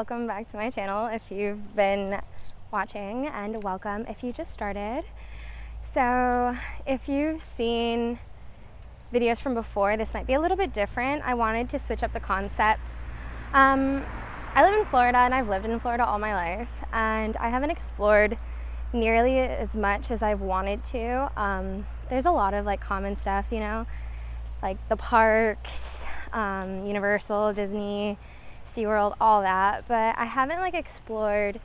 welcome back to my channel if you've been watching, and welcome if you just started. So if you've seen videos from before, this might be a little bit different. I wanted to switch up the concepts. I live in Florida and I've lived in Florida all my life, and I haven't explored nearly as much as I've wanted to. There's a lot of like common stuff, you know, like the parks, Universal, Disney, SeaWorld, all that, but I haven't like explored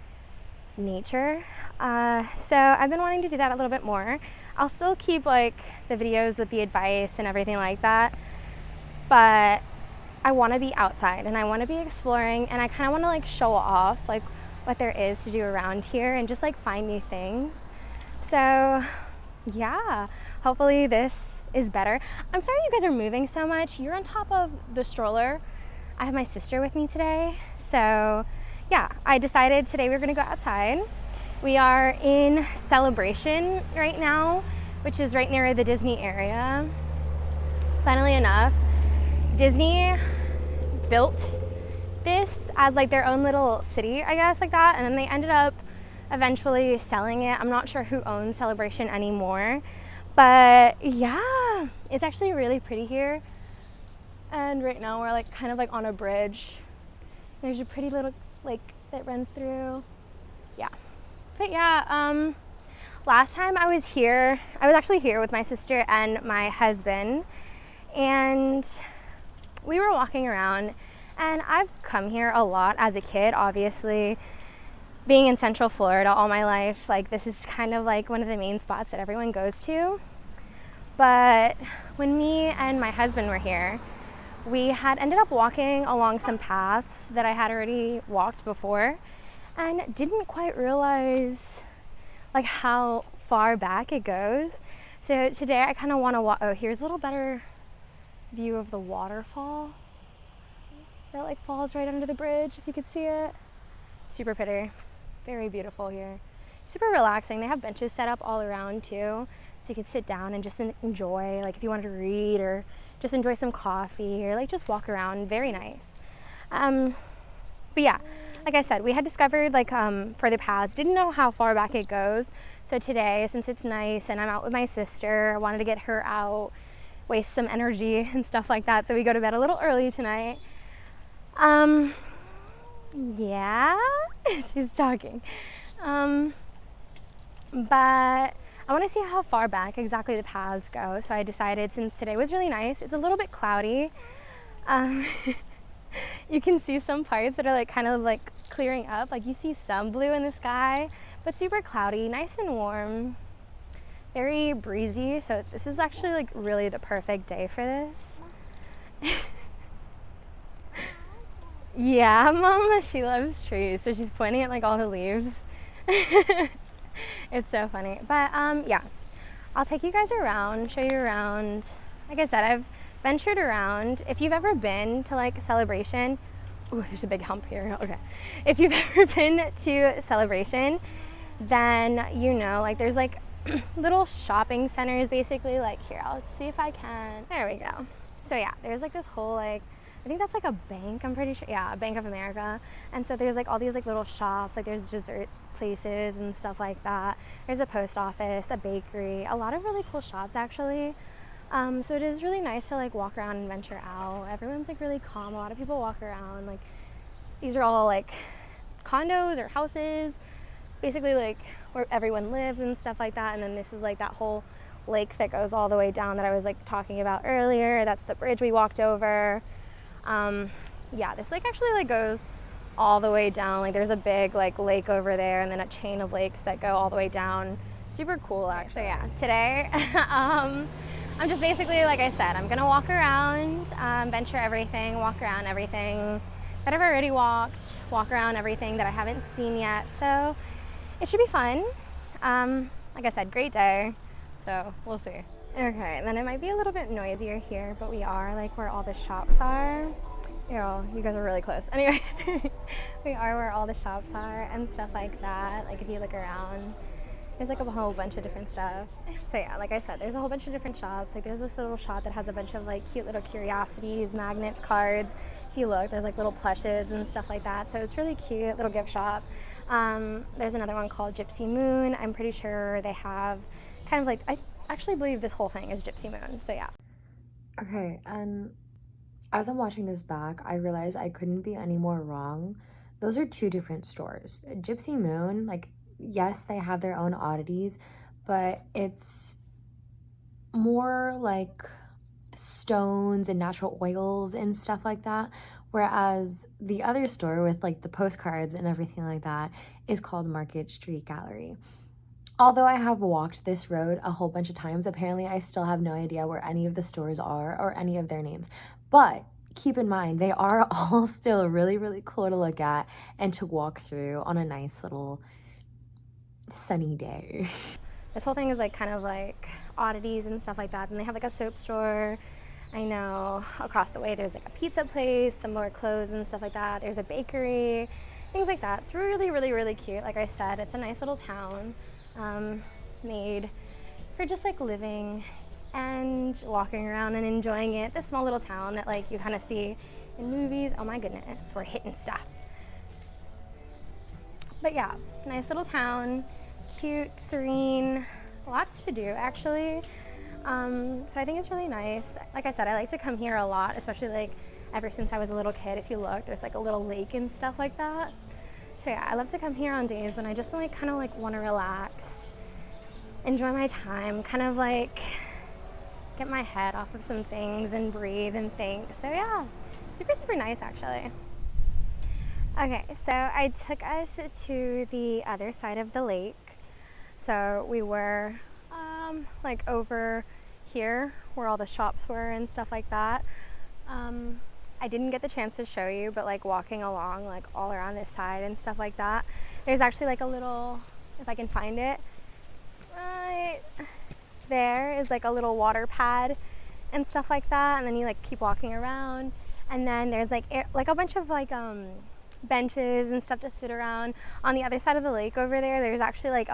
nature. So I've been wanting to do that a little bit more. I'll still keep like the videos with the advice and everything like that, but I want to be outside and I want to be exploring, and I kind of want to like show off like what there is to do around here and just like find new things. So yeah, hopefully this is better. I'm sorry you guys are moving so much. You're on top of the stroller. I have my sister with me today. So yeah, I decided today we're gonna go outside. We are in Celebration right now, which is right near the Disney area. Funnily enough, Disney built this as like their own little city, I guess, like that, and then they ended up eventually selling it. I'm not sure who owns Celebration anymore, but yeah, it's actually really pretty here. And right now we're like kind of like on a bridge. There's a pretty little lake that runs through. Yeah, but yeah, last time I was here, I was actually here with my sister and my husband, and we were walking around, and I've come here a lot as a kid, obviously. Being in Central Florida all my life, like this is kind of like one of the main spots that everyone goes to. But when me and my husband were here, we had ended up walking along some paths that I had already walked before and didn't quite realize like how far back it goes. So today I kind of want to walk. Oh, here's a little better view of the waterfall that like falls right under the bridge, if you could see it. Super pretty, very beautiful here. Super relaxing. They have benches set up all around too, so you could sit down and just enjoy, like if you wanted to read or just enjoy some coffee or like just walk around. Very nice. But yeah, like I said, we had discovered like further paths, didn't know how far back it goes. So today, since it's nice and I'm out with my sister, I wanted to get her out, waste some energy and stuff like that, so we go to bed a little early tonight. Yeah, she's talking. But I want to see how far back exactly the paths go. So I decided, since today was really nice, it's a little bit cloudy. You can see some parts that are like kind of like clearing up. Like you see some blue in the sky, but super cloudy, nice and warm, very breezy. So this is actually like really the perfect day for this. Yeah, Mama, she loves trees, so she's pointing at like all the leaves. It's so funny. But yeah, I'll take you guys around, show you around. Like I said, I've ventured around. If you've ever been to like Celebration, oh, there's a big hump here. Okay. If you've ever been to Celebration, then you know, like there's like little shopping centers basically. Like here, I'll see if I can. There we go. So yeah, there's like this whole like, I think that's like a bank, I'm pretty sure. Yeah, Bank of America. And so there's like all these like little shops, like there's dessert places and stuff like that. There's a post office, a bakery, a lot of really cool shops actually. So it is really nice to like walk around and venture out. Everyone's like really calm. A lot of people walk around. Like these are all like condos or houses, basically like where everyone lives and stuff like that. And then this is like that whole lake that goes all the way down that I was like talking about earlier. That's the bridge we walked over. Yeah, this lake actually like goes all the way down. Like there's a big like lake over there, and then a chain of lakes that go all the way down. Super cool actually. So yeah, today I'm just basically, like I said, I'm gonna walk around, venture everything, walk around everything that I've already walked, walk around everything that I haven't seen yet. So it should be fun. Like I said, great day. So we'll see. Okay, and then it might be a little bit noisier here, but we are like where all the shops are. You guys are really close. Anyway, we are where all the shops are and stuff like that. Like if you look around, there's like a whole bunch of different stuff. So yeah, like I said, there's a whole bunch of different shops. Like there's this little shop that has a bunch of like cute little curiosities, magnets, cards. If if you look, there's like little plushes and stuff like that. So it's really cute, little gift shop. There's another one called Gypsy Moon. I'm pretty sure they have kind of like, I actually believe this whole thing is Gypsy Moon. So yeah. Okay, and as I'm watching this back, I realized I couldn't be any more wrong. Those are two different stores. Gypsy Moon, like, yes, they have their own oddities, but it's more like stones and natural oils and stuff like that. Whereas the other store with like the postcards and everything like that is called Market Street Gallery. Although I have walked this road a whole bunch of times, apparently I still have no idea where any of the stores are or any of their names. But keep in mind, they are all still really, really cool to look at and to walk through on a nice little sunny day. This whole thing is like kind of like oddities and stuff like that. And they have like a soap store. I know across the way there's like a pizza place, some more clothes and stuff like that. There's a bakery, things like that. It's really, really, really cute. Like I said, it's a nice little town made for just like living and walking around and enjoying it. This small little town that like you kind of see in movies. Oh my goodness, we're hitting stuff. But yeah, nice little town, cute, serene, lots to do actually. So I think it's really nice. Like I said, I like to come here a lot, especially like ever since I was a little kid. If you look, there's like a little lake and stuff like that. So yeah, I love to come here on days when I just like kind of like want to relax, enjoy my time, kind of like get my head off of some things and breathe and think. So yeah, super, super nice actually. Okay, so I took us to the other side of the lake. So we were like over here where all the shops were and stuff like that. I didn't get the chance to show you, but like walking along like all around this side and stuff like that, there's actually like a little, if I can find it, right there is like a little water pad and stuff like that. And then you like keep walking around, and then there's like a bunch of like benches and stuff to sit around. On the other side of the lake over there, there's actually like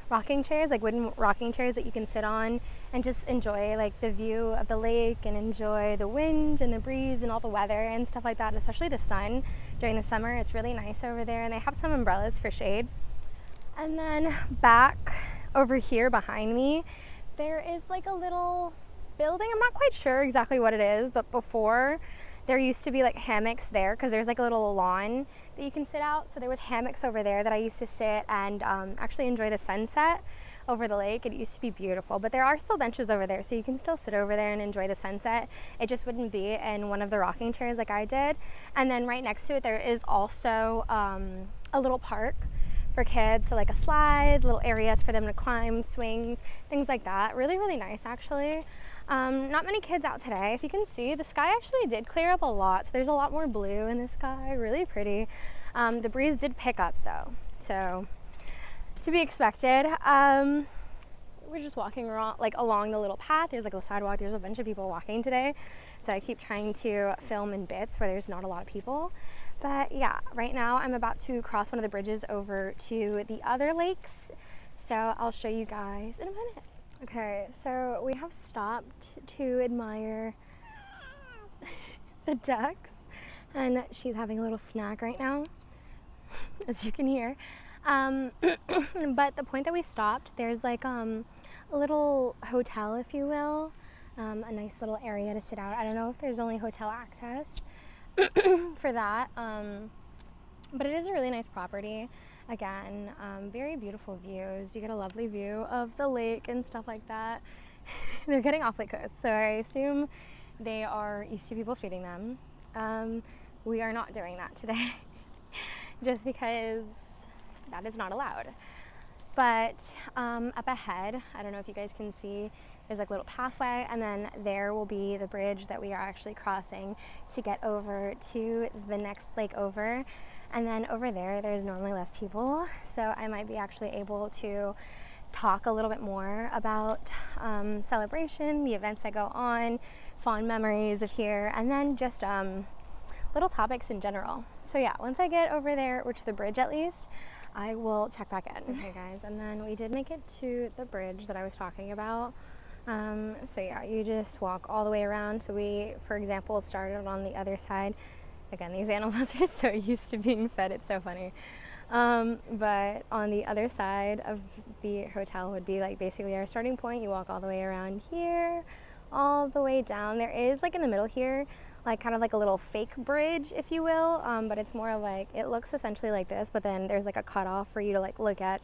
rocking chairs, like wooden rocking chairs that you can sit on and just enjoy like the view of the lake and enjoy the wind and the breeze and all the weather and stuff like that, especially the sun during the summer. It's really nice over there, and they have some umbrellas for shade. And then back over here behind me, there is like a little building. I'm not quite sure exactly what it is, but before there used to be like hammocks there because there's like a little lawn that you can sit out. So there was hammocks over there that I used to sit and actually enjoy the sunset over the lake. It used to be beautiful, but there are still benches over there, so you can still sit over there and enjoy the sunset. It just wouldn't be in one of the rocking chairs like I did. And then right next to it, there is also a little park for kids, so like a slide, little areas for them to climb, swings, things like that. Really, really nice actually. Not many kids out today. If you can see, the sky actually did clear up a lot, so there's a lot more blue in the sky. Really pretty. The breeze did pick up though, so to be expected. We're just walking around, like along the little path. There's like a sidewalk. There's a bunch of people walking today, so I keep trying to film in bits where there's not a lot of people. But yeah, right now I'm about to cross one of the bridges over to the other lakes, so I'll show you guys in a minute. Okay, so we have stopped to admire the ducks, and she's having a little snack right now, as you can hear. But the point that we stopped, there's like a little hotel, if you will, a nice little area to sit out. I don't know if there's only hotel access for that, but it is a really nice property. Again, very beautiful views. You get a lovely view of the lake and stuff like that. They're getting awfully close, so I assume they are used to people feeding them. We are not doing that today, just because that is not allowed. But up ahead, I don't know if you guys can see, there's like a little pathway, and then there will be the bridge that we are actually crossing to get over to the next lake over. And then over there, there's normally less people, so I might be actually able to talk a little bit more about celebration, the events that go on, fond memories of here, and then just little topics in general. So yeah, once I get over there, or to the bridge at least, I will check back in. Okay guys, and then we did make it to the bridge that I was talking about. So yeah, you just walk all the way around. So we, for example, started on the other side. Again, these animals are so used to being fed, it's so funny. But on the other side of the hotel would be like basically our starting point. You walk all the way around here, all the way down. There is like in the middle here, like kind of like a little fake bridge, if you will, but it's more like, it looks essentially like this, but then there's like a cutoff for you to like look at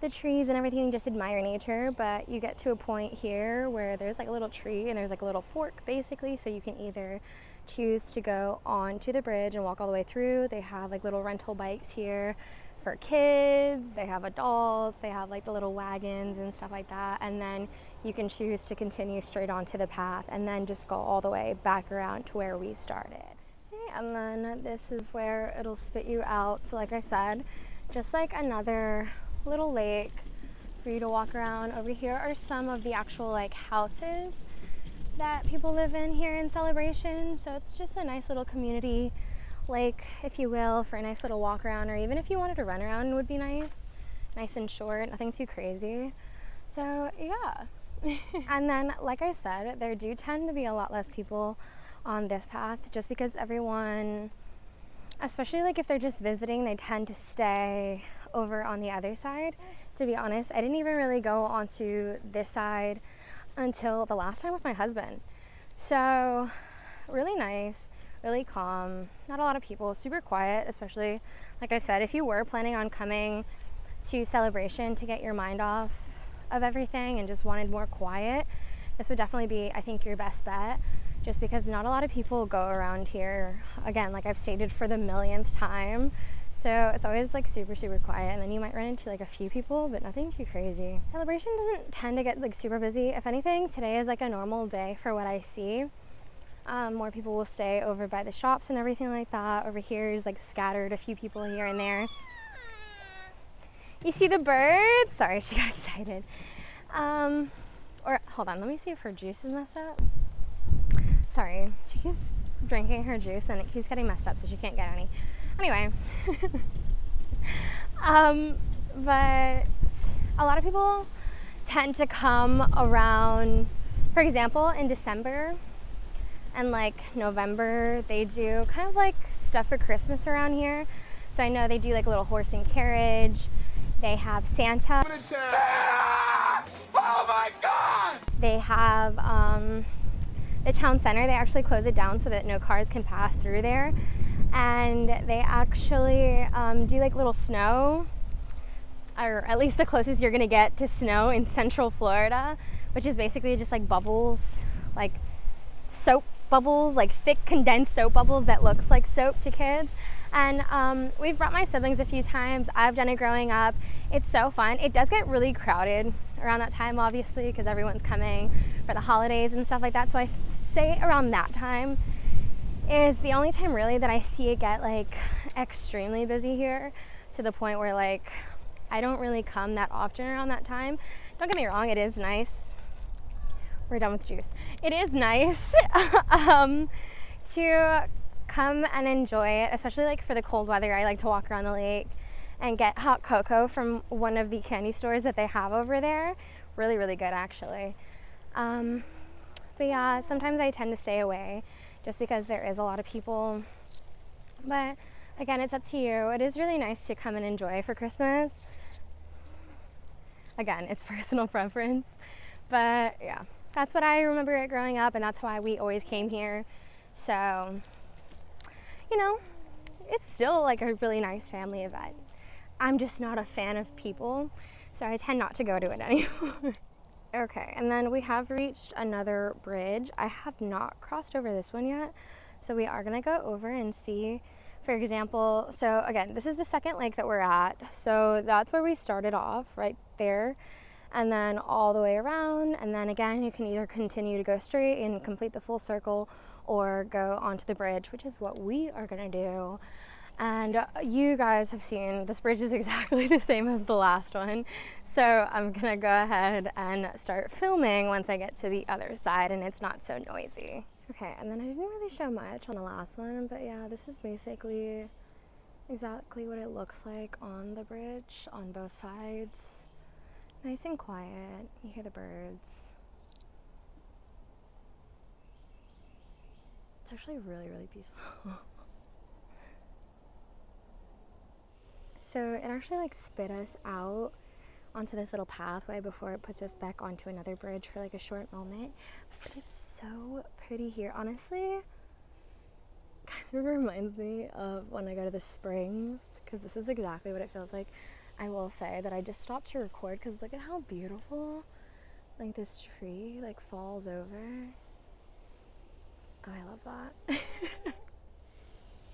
the trees and everything and just admire nature. But you get to a point here where there's like a little tree and there's like a little fork basically, so you can either choose to go onto the bridge and walk all the way through. They have like little rental bikes here for kids, they have adults, they have like the little wagons and stuff like that, and then you can choose to continue straight onto the path and then just go all the way back around to where we started. And then this is where it'll spit you out. So like I said, just like another little lake for you to walk around. Over here are some of the actual like houses that people live in here in Celebration. So it's just a nice little community lake, if you will, for a nice little walk around, or even if you wanted to run around would be nice and short, nothing too crazy. So yeah. And then like I said, there do tend to be a lot less people on this path just because everyone, especially like if they're just visiting, they tend to stay over on the other side. To be honest, I didn't even really go onto this side until the last time with my husband. So really nice, really calm, not a lot of people, super quiet, especially like I said, if you were planning on coming to Celebration to get your mind off of everything and just wanted more quiet, this would definitely be, I think, your best bet, just because not a lot of people go around here. Again, like I've stated for the millionth time, so it's always like super quiet, and then you might run into like a few people, but nothing too crazy. Celebration doesn't tend to get like super busy. If anything, today is like a normal day for what I see. More people will stay over by the shops and everything like that. Over here is like scattered, a few people here and there. You see the birds? Sorry, she got excited. Or hold on, let me see if her juice is messed up. Sorry, she keeps drinking her juice and it keeps getting messed up, so she can't get any. Anyway, but a lot of people tend to come around, for example, in December and like November, they do kind of like stuff for Christmas around here. So I know they do like a little horse and carriage. They have Santa. Oh my God! They have the town center. They actually close it down so that no cars can pass through there. And they actually do like little snow, or at least the closest you're gonna get to snow in Central Florida, which is basically just like bubbles, like soap bubbles, like thick condensed soap bubbles that looks like soap to kids. And we've brought my siblings a few times. I've done it growing up. It's so fun. It does get really crowded around that time, obviously, because everyone's coming for the holidays and stuff like that. So I say around that time is the only time really that I see it get like extremely busy here, to the point where like I don't really come that often around that time. Don't get me wrong, it is nice. We're done with juice. It is nice to come and enjoy it, especially like for the cold weather. I like to walk around the lake and get hot cocoa from one of the candy stores that they have over there. Really good actually. But yeah, sometimes I tend to stay away just because there is a lot of people. But again, it's up to you. It is really nice to come and enjoy for Christmas. Again, it's personal preference. But yeah, that's what I remember it growing up, and that's why we always came here. So, you know, it's still like a really nice family event. I'm just not a fan of people, so I tend not to go to it anymore. Okay, and then we have reached another bridge. I have not crossed over this one yet, so we are gonna go over and see, for example, so again, this is the second lake that we're at. So that's where we started off, right there, and then all the way around, and then again, you can either continue to go straight and complete the full circle or go onto the bridge, which is what we are gonna do. And you guys have seen this bridge is exactly the same as the last one. So I'm gonna go ahead and start filming once I get to the other side and it's not so noisy. Okay, and then I didn't really show much on the last one, but yeah, this is basically exactly what it looks like on the bridge on both sides. Nice and quiet, you hear the birds. It's actually really, really peaceful. So it actually like spit us out onto this little pathway before it puts us back onto another bridge for like a short moment. But it's so pretty here. Honestly, kind of reminds me of when I go to the springs, because this is exactly what it feels like. I will say that I just stopped to record because look at how beautiful like this tree like falls over. Oh, I love that.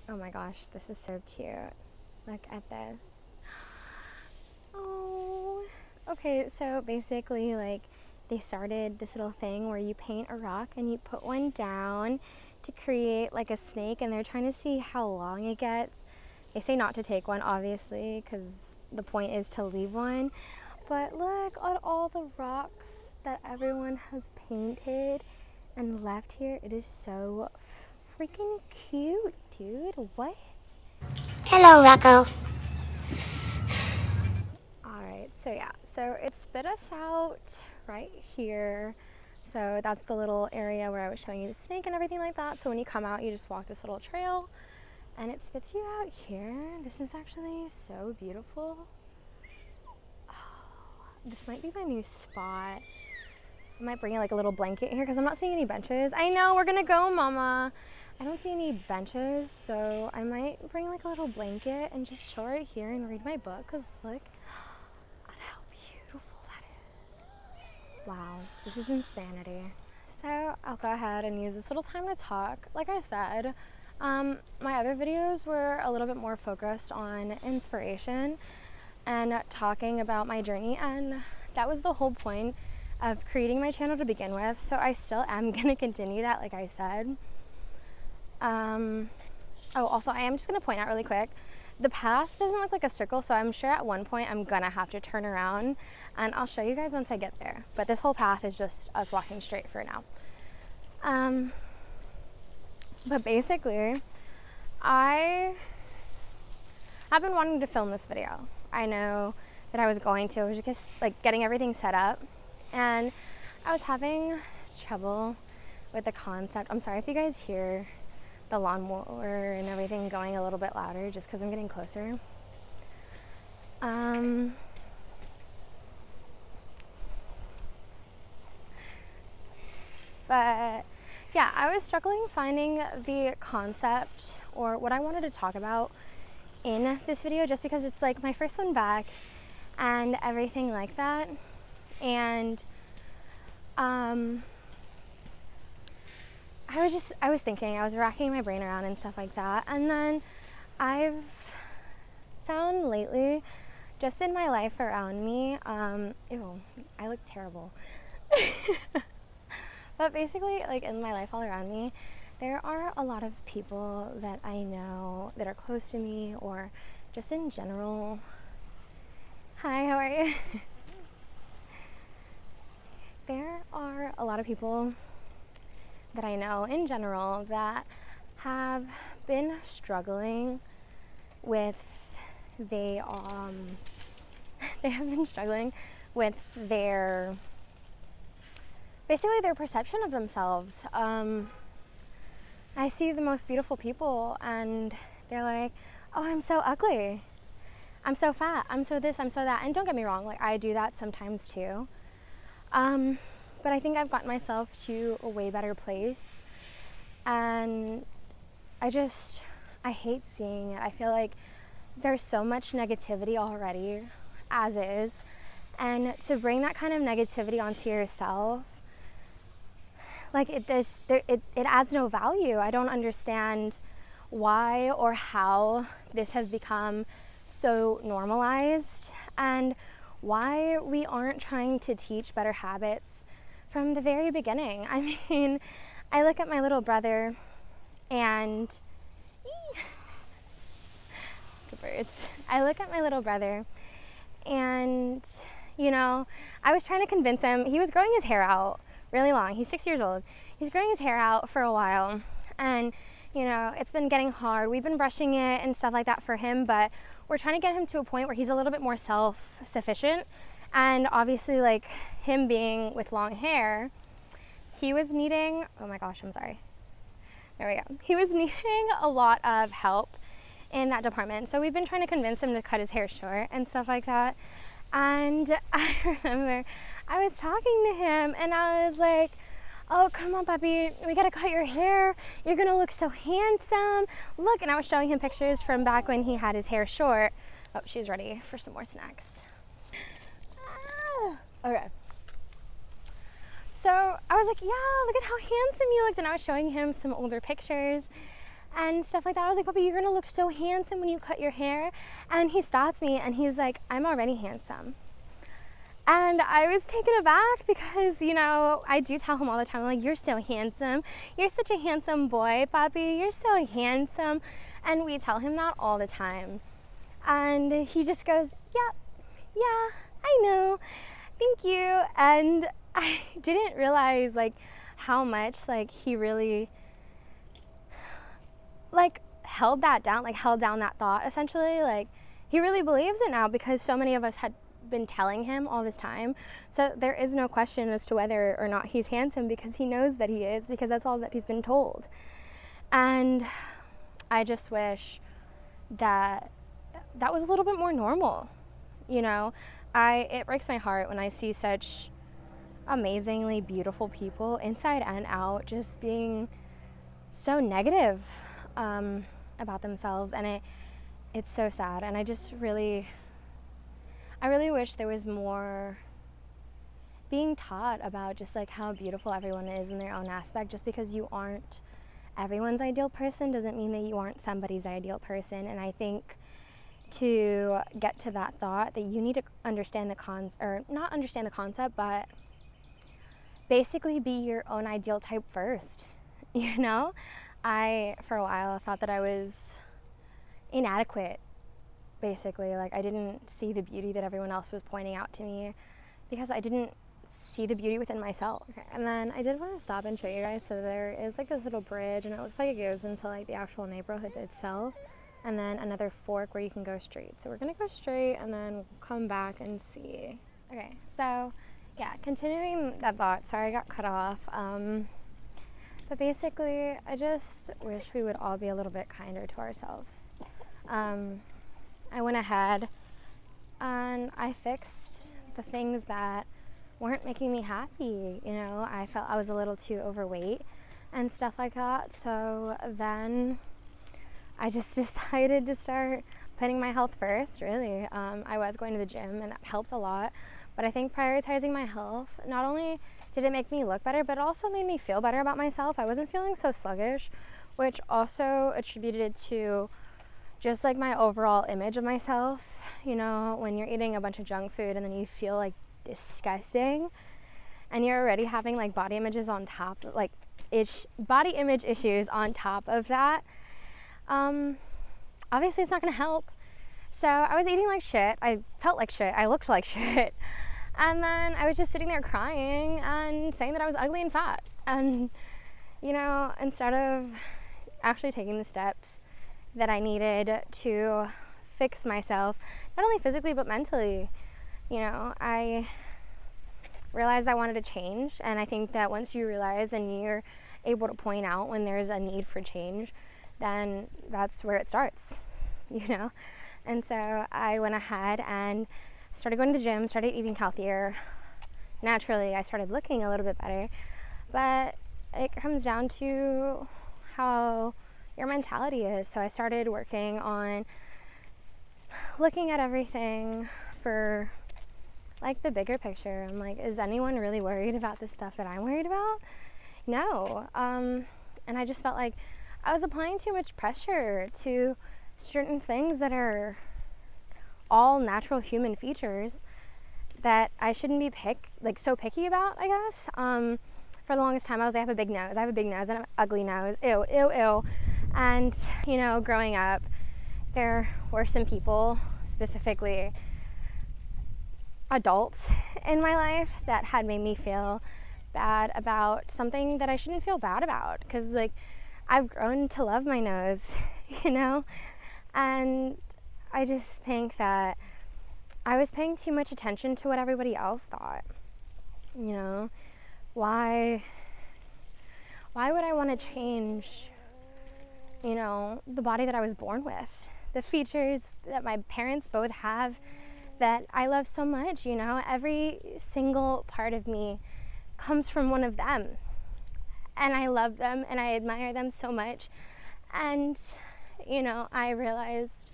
Oh my gosh, this is so cute. Look at this. Oh, okay, so basically like they started this little thing where you paint a rock and you put one down to create like a snake, and they're trying to see how long it gets. They say not to take one, obviously, because the point is to leave one. But look at all the rocks that everyone has painted and left here. It is so freaking cute, dude. What? Hello, Rocco. Alright, so yeah, so it spit us out right here. So that's the little area where I was showing you the snake and everything like that. So when you come out, you just walk this little trail and it spits you out here. This is actually so beautiful. Oh, this might be my new spot. I might bring like a little blanket here because I'm not seeing any benches. I know, we're gonna go, Mama. I don't see any benches, so I might bring like a little blanket and just chill right here and read my book, because look at how beautiful that is. Wow, this is insanity. So I'll go ahead and use this little time to talk. Like I said, my other videos were a little bit more focused on inspiration and talking about my journey, and that was the whole point of creating my channel to begin with. So I still am gonna continue that, like I said. Oh, also I am just gonna point out really quick, the path doesn't look like a circle, so I'm sure at one point I'm gonna have to turn around, and I'll show you guys once I get there. But this whole path is just us walking straight for now. But basically, I have been wanting to film this video. I know that I was going to. I was just like getting everything set up, and I was having trouble with the concept. I'm sorry if you guys hear the lawnmower and everything going a little bit louder, just because I'm getting closer. But yeah, I was struggling finding the concept or what I wanted to talk about in this video, just because it's like my first one back and everything like that. And I was thinking, I was racking my brain around and stuff like that. And then I've found lately, just in my life around me, ew, I look terrible. But basically, like in my life all around me, there are a lot of people that I know that are close to me, or just in general. Hi, how are you? There are a lot of people that I know in general that have been struggling with they have been struggling with their basically their perception of themselves. I see the most beautiful people and they're like, oh, I'm so ugly, I'm so fat, I'm so this, I'm so that. And don't get me wrong, like I do that sometimes too. But I think I've gotten myself to a way better place, and I hate seeing it. I feel like there's so much negativity already as is, and to bring that kind of negativity onto yourself, like it adds no value. I don't understand why or how this has become so normalized, and why we aren't trying to teach better habits from the very beginning. I mean, I look at my little brother and good birds. I look at my little brother and, you know, I was trying to convince him. He was growing his hair out really long. He's 6 years old. He's growing his hair out for a while, and you know, it's been getting hard. We've been brushing it and stuff like that for him, but we're trying to get him to a point where he's a little bit more self-sufficient. And obviously, like him being with long hair, he was needing, oh my gosh, I'm sorry. There we go. He was needing a lot of help in that department. So we've been trying to convince him to cut his hair short and stuff like that. And I remember I was talking to him and I was like, oh, come on, puppy, we gotta cut your hair. You're gonna look so handsome. Look, and I was showing him pictures from back when he had his hair short. Oh, she's ready for some more snacks. Okay. So I was like, yeah, look at how handsome you looked. And I was showing him some older pictures and stuff like that. I was like, puppy, you're gonna look so handsome when you cut your hair. And he stops me and he's like, I'm already handsome. And I was taken aback because, you know, I do tell him all the time, like, you're so handsome. You're such a handsome boy, puppy. You're so handsome. And we tell him that all the time. And he just goes, yeah, I know. Thank you. And I didn't realize like how much like he really like held that down, like held down that thought essentially. Like he really believes it now because so many of us had been telling him all this time. So there is no question as to whether or not he's handsome because he knows that he is, because that's all that he's been told. And I just wish that that was a little bit more normal, you know. It breaks my heart when I see such amazingly beautiful people inside and out just being so negative about themselves, and it's so sad. And I really wish there was more being taught about just like how beautiful everyone is in their own aspect. Just because you aren't everyone's ideal person doesn't mean that you aren't somebody's ideal person. And I think to get to that thought that you need to understand not understand the concept, but basically be your own ideal type first. You know, I for a while thought that I was inadequate, basically. Like I didn't see the beauty that everyone else was pointing out to me because I didn't see the beauty within myself. Okay. And then I did want to stop and show you guys. So there is like this little bridge and it looks like it goes into like the actual neighborhood itself, and then another fork where you can go straight. So we're gonna go straight and then come back and see. Okay, so yeah, continuing that thought, sorry I got cut off. But basically, I just wish we would all be a little bit kinder to ourselves. I went ahead and I fixed the things that weren't making me happy. You know, I felt I was a little too overweight and stuff like that. So then I just decided to start putting my health first, really. I was going to the gym and that helped a lot. But I think prioritizing my health, not only did it make me look better, but it also made me feel better about myself. I wasn't feeling so sluggish, which also attributed to just like my overall image of myself. You know, when you're eating a bunch of junk food and then you feel like disgusting and you're already having like body images on top, like body image issues on top of that, obviously it's not gonna help. So I was eating like shit, I felt like shit, I looked like shit, and then I was just sitting there crying and saying that I was ugly and fat. And you know, instead of actually taking the steps that I needed to fix myself, not only physically but mentally, you know, I realized I wanted to change. And I think that once you realize and you're able to point out when there's a need for change, then that's where it starts, you know. And so I went ahead and started going to the gym, started eating healthier. Naturally, I started looking a little bit better, but it comes down to how your mentality is. So I started working on looking at everything for like the bigger picture. I'm like, is anyone really worried about the stuff that I'm worried about? No. And I just felt like I was applying too much pressure to certain things that are all natural human features that I shouldn't be so picky about, I guess. For the longest time I was like, I have a big nose and an ugly nose, ew, ew, ew. And you know, growing up, there were some people, specifically adults in my life, that had made me feel bad about something that I shouldn't feel bad about, because like I've grown to love my nose, you know. And I just think that I was paying too much attention to what everybody else thought. You know, why would I want to change the body that I was born with, the features that my parents both have that I love so much. Every single part of me comes from one of them, and I love them and I admire them so much. And I realized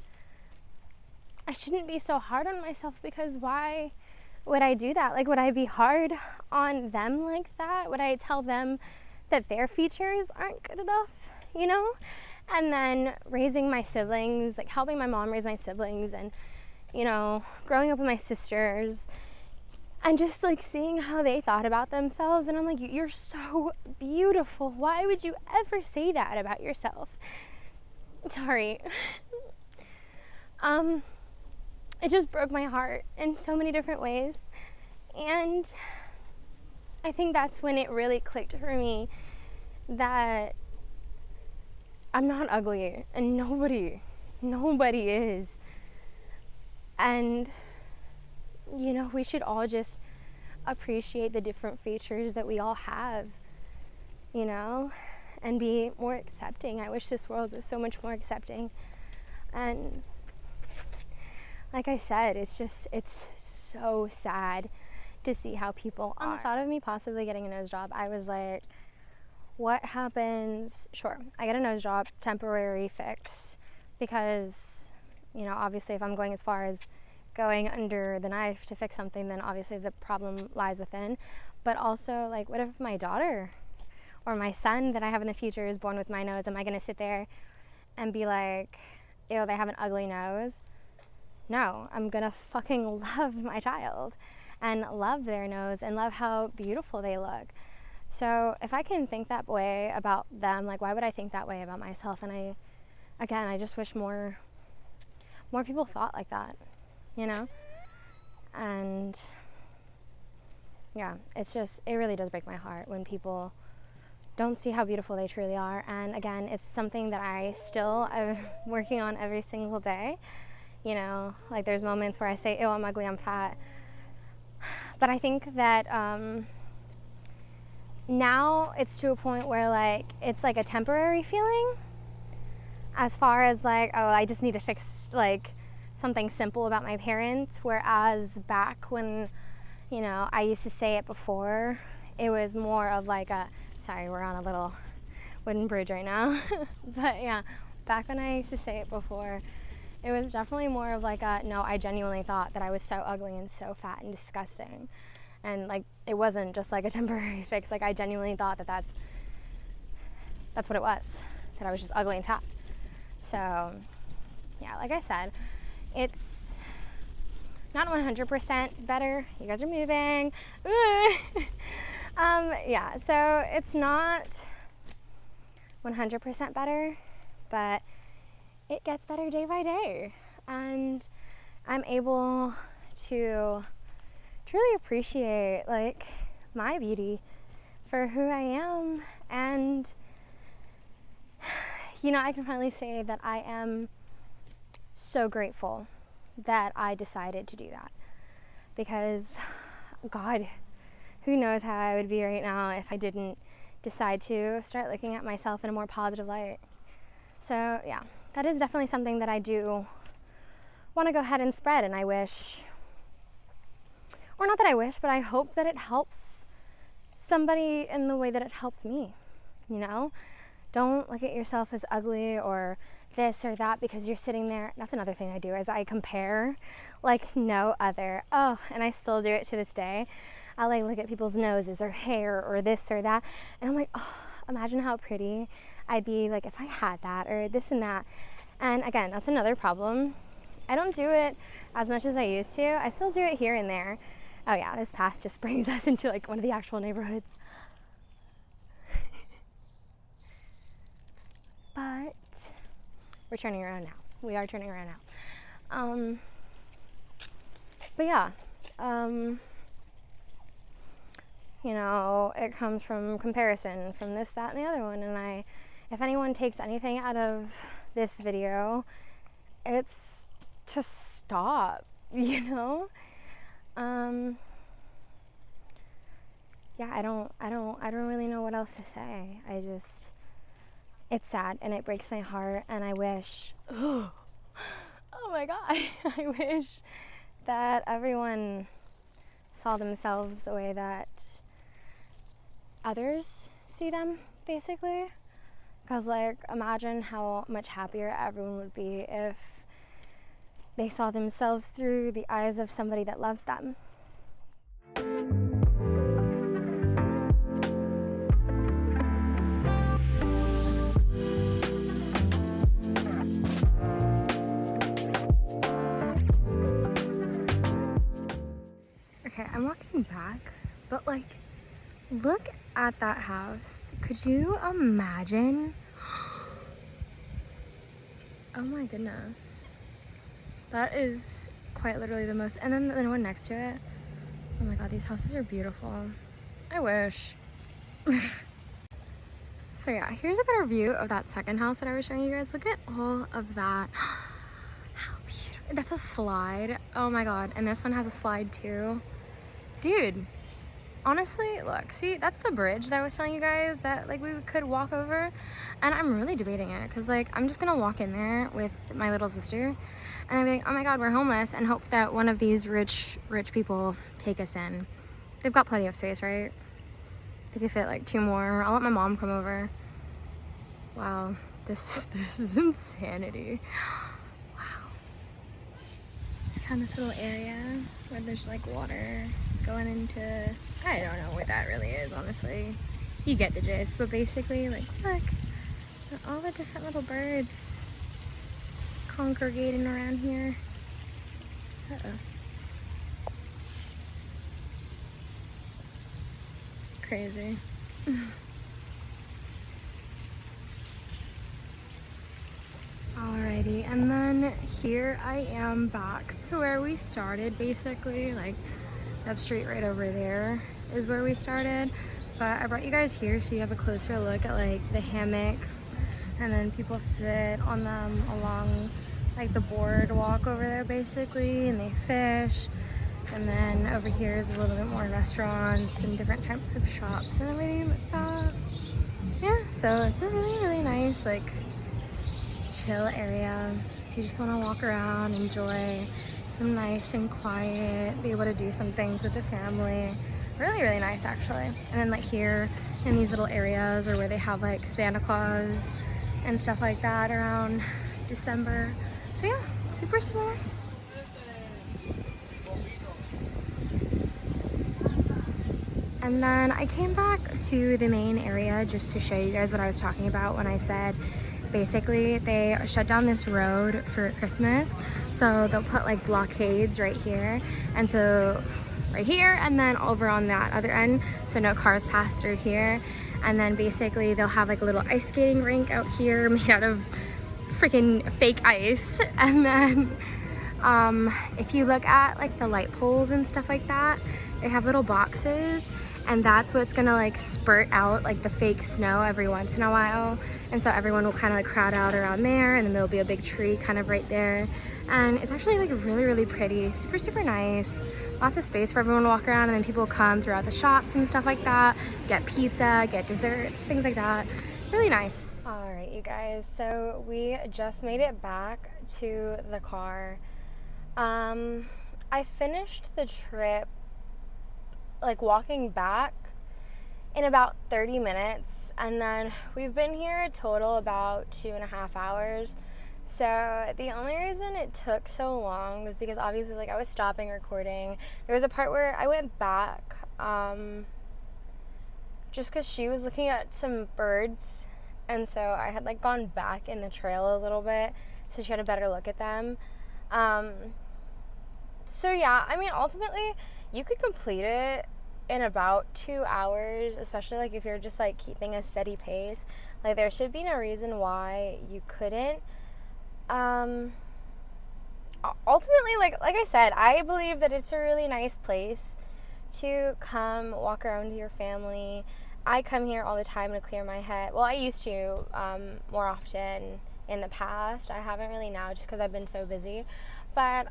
I shouldn't be so hard on myself, because why would I do that? Like, would I be hard on them like that? Would I tell them that their features aren't good enough, And then raising my siblings, like helping my mom raise my siblings, and, growing up with my sisters, and just like seeing how they thought about themselves. And I'm like, you're so beautiful. Why would you ever say that about yourself? Sorry. It just broke my heart in so many different ways. And I think that's when it really clicked for me that I'm not ugly, and nobody is. And, we should all just appreciate the different features that we all have, and be more accepting. I wish this world was so much more accepting. And like I said, it's so sad to see how people are. On the thought of me possibly getting a nose job, I was like, what happens? Sure, I get a nose job, temporary fix, because, obviously if I'm going as far as going under the knife to fix something, then obviously the problem lies within. But also, like, what if my daughter or my son that I have in the future is born with my nose? Am I going to sit there and be like, ew, they have an ugly nose? No, I'm going to fucking love my child and love their nose and love how beautiful they look. So if I can think that way about them, like, why would I think that way about myself? And I just wish more people thought like that, And yeah, it really does break my heart when people don't see how beautiful they truly are. And again, it's something that I still am working on every single day. Like, there's moments where I say, ew, I'm ugly, I'm fat. But I think that now it's to a point where, like, it's like a temporary feeling, as far as like, oh, I just need to fix like something simple about my parents. Whereas back when, I used to say it before, it was more of like sorry, we're on a little wooden bridge right now. But yeah, back when I used to say it before, it was definitely more of like no, I genuinely thought that I was so ugly and so fat and disgusting. And like, it wasn't just like a temporary fix. Like, I genuinely thought that that's what it was, that I was just ugly and fat. So yeah, like I said, it's not 100% better. You guys are moving. Yeah, so it's not 100% better, but it gets better day by day. And I'm able to truly appreciate like my beauty for who I am. And I can finally say that I am so grateful that I decided to do that, because God, who knows how I would be right now if I didn't decide to start looking at myself in a more positive light. So yeah, that is definitely something that I do want to go ahead and spread. And I wish, or not that I wish, but I hope that it helps somebody in the way that it helped me. Don't look at yourself as ugly or this or that because you're sitting there. That's another thing I do, is I compare like no other. Oh, and I still do it to this day. I like look at people's noses or hair or this or that, and I'm like, oh, imagine how pretty I'd be like if I had that, or this and that. And again, that's another problem. I don't do it as much as I used to. I still do it here and there. Oh yeah, this path just brings us into like one of the actual neighborhoods. But we're turning around now. We are turning around now. But yeah, it comes from comparison, from this, that, and the other one. And if anyone takes anything out of this video, it's to stop, Yeah, I don't really know what else to say. it's sad and it breaks my heart, and I wish, oh my God, I wish that everyone saw themselves the way that others see them, basically. Because, like, imagine how much happier everyone would be if they saw themselves through the eyes of somebody that loves them. Okay, I'm walking back, but like, look at that house. Could you imagine? Oh my goodness. That is quite literally the most, and then the one next to it. Oh my God, these houses are beautiful. I wish. So yeah, here's a better view of that second house that I was showing you guys. Look at all of that. How beautiful. That's a slide. Oh my God. And this one has a slide too. Dude, honestly, look, see, that's the bridge that I was telling you guys that like we could walk over. And I'm really debating it because like I'm just gonna walk in there with my little sister and I'm like, oh my God, we're homeless, and hope that one of these rich people take us in. They've got plenty of space, right? They could fit like 2 more. I'll let my mom come over. Wow, this is insanity. Wow. I found this little area where there's like water going into, I don't know what that really is, honestly. You get the gist, but basically, like, look at all the different little birds congregating around here. Uh-oh. Crazy. Alrighty, and then here I am back to where we started, basically. Like, that street right over there is where we started. But I brought you guys here so you have a closer look at like the hammocks, and then people sit on them along like the boardwalk over there, basically, and they fish. And then over here is a little bit more restaurants and different types of shops and everything like that. Yeah, so it's a really nice like chill area if you just want to walk around, enjoy some nice and quiet, be able to do some things with the family. Really nice, actually. And then like here in these little areas are where they have like Santa Claus and stuff like that around December. So yeah, super nice. And then I came back to the main area just to show you guys what I was talking about when I said basically they shut down this road for Christmas. So they'll put like blockades right here. And so right here and then over on that other end, so no cars pass through here. And then basically they'll have like a little ice skating rink out here made out of freaking fake ice. And then if you look at like the light poles and stuff like that, they have little boxes, and that's what's gonna like spurt out like the fake snow every once in a while. And so everyone will kind of like crowd out around there, and then there'll be a big tree kind of right there. And it's actually like really pretty, super nice. Lots of space for everyone to walk around, and then people come throughout the shops and stuff like that, get pizza, get desserts, things like that. Really nice. All right, you guys, so we just made it back to the car. I finished the trip like walking back in about 30 minutes, and then we've been here a total about 2.5 hours. So the only reason it took so long was because obviously like I was stopping recording. There was a part where I went back just because she was looking at some birds, and so I had like gone back in the trail a little bit so she had a better look at them. So yeah, I mean, ultimately you could complete it in about 2 hours, especially like if you're just like keeping a steady pace. Like there should be no reason why you couldn't. Ultimately, like I said, I believe that it's a really nice place to come walk around with your family. I come here all the time to clear my head. Well, I used to more often in the past. I haven't really now just because I've been so busy. But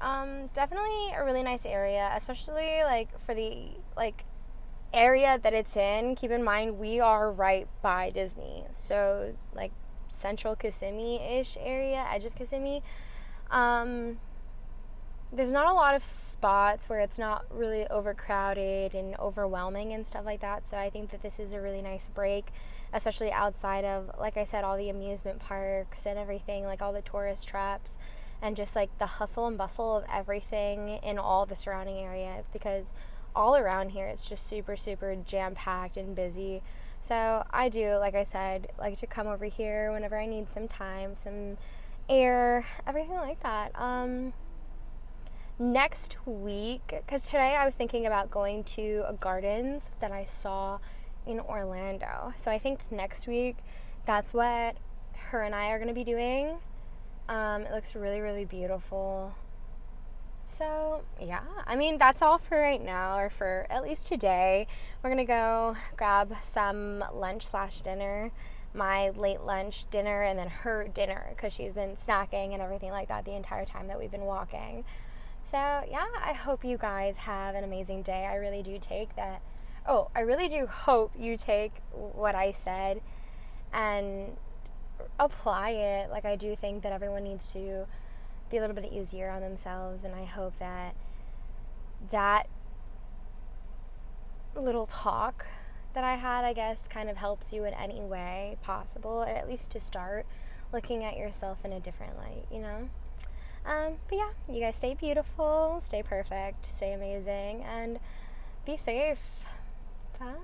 definitely a really nice area, especially like for the like area that it's in. Keep in mind we are right by Disney, so like central Kissimmee-ish area, edge of Kissimmee. There's not a lot of spots where it's not really overcrowded and overwhelming and stuff like that. So I think that this is a really nice break, especially outside of, like I said, all the amusement parks and everything, like all the tourist traps and just like the hustle and bustle of everything in all the surrounding areas, because all around here it's just super, super jam-packed and busy. So I do, like I said, like to come over here whenever I need some time, some air, everything like that. Next week, because today I was thinking about going to a gardens that I saw in Orlando. So I think next week that's what her and I are going to be doing. It looks really, really beautiful. So yeah, I mean, that's all for right now, or for at least today. We're gonna go grab some lunch slash dinner, my late lunch dinner, and then her dinner, because she's been snacking and everything like that the entire time that we've been walking. So yeah, I hope you guys have an amazing day. I really do take that. Oh, I really do hope you take what I said and apply it. Like, I do think that everyone needs to be a little bit easier on themselves, and I hope that that little talk that I had, I guess, kind of helps you in any way possible, or at least to start looking at yourself in a different light, you know? But yeah, you guys stay beautiful, stay perfect, stay amazing, and be safe. Bye.